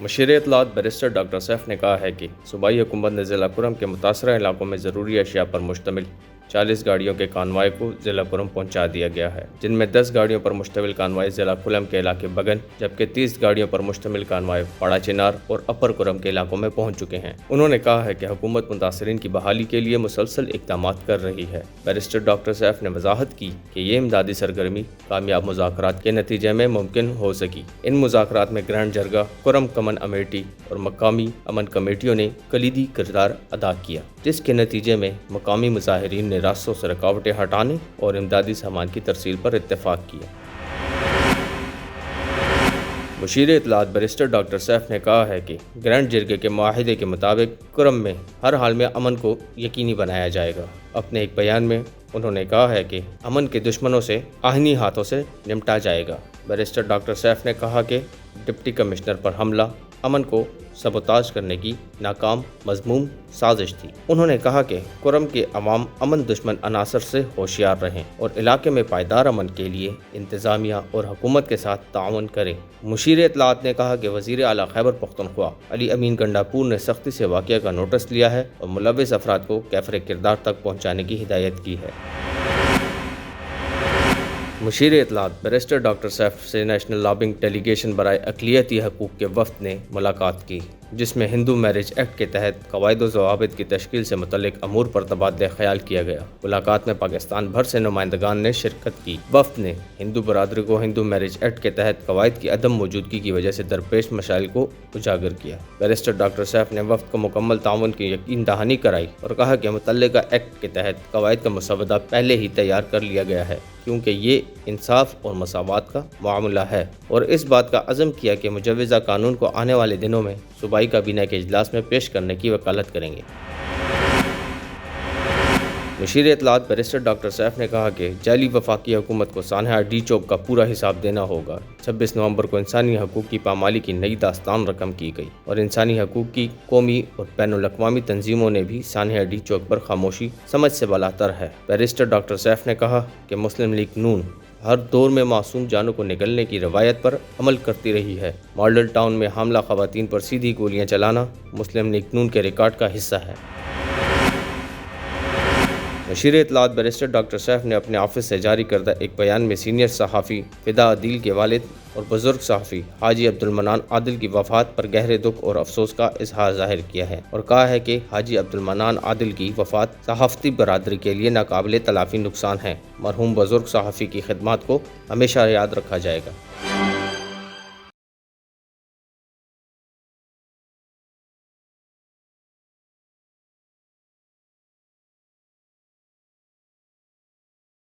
مشیر اطلاعات barrister doctor safe نے کہا ہے کہ صوبائی حکومت نے ضلع کرم کے متاثرہ علاقوں میں ضروری اشیاء پر مشتمل 40 گاڑیوں کے کانوائے کو ضلع کرم پہنچا دیا گیا ہے، جن میں 10 گاڑیوں پر مشتمل کانوائے ضلع کلم کے علاقے بگن، جبکہ 30 گاڑیوں پر مشتمل کانوائے پاڑا چنار اور اپر کرم کے علاقوں میں پہنچ چکے ہیں۔ انہوں نے کہا ہے کہ حکومت متاثرین کی بحالی کے لیے مسلسل اقدامات کر رہی ہے۔ بیرسٹر ڈاکٹر سیف نے وضاحت کی کہ یہ امدادی سرگرمی کامیاب مذاکرات کے نتیجے میں ممکن ہو سکی۔ ان مذاکرات میں گرینڈ جرگہ، کرم کمن امیٹھی اور مقامی امن کمیٹیوں نے کلیدی کردار ادا کیا، جس کے نتیجے میں مقامی مظاہرین نے راستوں سے رکاوٹیں ہٹانے اور امدادی سامان کی ترسیل پر اتفاق کیا۔ مشیر اطلاعات بیرسٹر ڈاکٹر سیف نے کہا ہے کہ گرینڈ جرگے کے معاہدے کے مطابق کرم میں ہر حال میں امن کو یقینی بنایا جائے گا۔ اپنے ایک بیان میں انہوں نے کہا ہے کہ امن کے دشمنوں سے آہنی ہاتھوں سے نمٹا جائے گا۔ بیرسٹر ڈاکٹر سیف نے کہا کہ ڈپٹی کمشنر پر حملہ امن کو سبوتاژ کرنے کی ناکام مذموم سازش تھی۔ انہوں نے کہا کہ کرم کے عوام امن دشمن عناصر سے ہوشیار رہیں اور علاقے میں پائیدار امن کے لیے انتظامیہ اور حکومت کے ساتھ تعاون کریں۔ مشیر اطلاعات نے کہا کہ وزیر اعلیٰ خیبر پختونخوا علی امین گنڈاپور نے سختی سے واقعہ کا نوٹس لیا ہے اور ملوث افراد کو کیفر کردار تک پہنچانے کی ہدایت کی ہے۔ مشیر اطلاعات بیرسٹر ڈاکٹر سیف سے نیشنل لابنگ ڈیلیگیشن برائے اقلیتی حقوق کے وفد نے ملاقات کی، جس میں ہندو میرج ایکٹ کے تحت قواعد و ضوابط کی تشکیل سے متعلق امور پر تبادلہ خیال کیا گیا۔ ملاقات میں پاکستان بھر سے نمائندگان نے شرکت کی۔ وفد نے ہندو برادری کو ہندو میرج ایکٹ کے تحت قواعد کی عدم موجودگی کی وجہ سے درپیش مسائل کو اجاگر کیا۔ بیرسٹر ڈاکٹر سیف نے وفد کو مکمل تعاون کی یقین دہانی کرائی اور کہا کہ متعلقہ ایکٹ کے تحت قواعد کا مسودہ پہلے ہی تیار کر لیا گیا ہے، کیونکہ یہ انصاف اور مساوات کا معاملہ ہے، اور اس بات کا عزم کیا کہ مجوزہ قانون کو آنے والے دنوں میں صوبائی کابینہ کے اجلاس میں پیش کرنے کی وکالت کریں گے۔ مشیر اطلاعات بیرسٹر ڈاکٹر سیف نے کہا کہ جعلی وفاقی حکومت کو سانحہ ڈی چوک کا پورا حساب دینا ہوگا۔ 26 نومبر کو انسانی حقوق کی پامالی کی نئی داستان رقم کی گئی اور انسانی حقوق کی قومی اور بین الاقوامی تنظیموں نے بھی سانحہ ڈی چوک پر خاموشی سمجھ سے بالاتر ہے۔ بیرسٹر ڈاکٹر سیف نے کہا کہ مسلم لیگ نون ہر دور میں معصوم جانوں کو نگلنے کی روایت پر عمل کرتی رہی ہے۔ ماڈل ٹاؤن میں حاملہ خواتین پر سیدھی گولیاں چلانا مسلم لیگ نون کے ریکارڈ کا حصہ ہے۔ مشیر اطلاعات بیرسٹر ڈاکٹر سیف نے اپنے آفس سے جاری کردہ ایک بیان میں سینئر صحافی فدا عدیل کے والد اور بزرگ صحافی حاجی عبدالمنان عادل کی وفات پر گہرے دکھ اور افسوس کا اظہار ظاہر کیا ہے اور کہا ہے کہ حاجی عبدالمنان عادل کی وفات صحافتی برادری کے لیے ناقابل تلافی نقصان ہے۔ مرحوم بزرگ صحافی کی خدمات کو ہمیشہ یاد رکھا جائے گا۔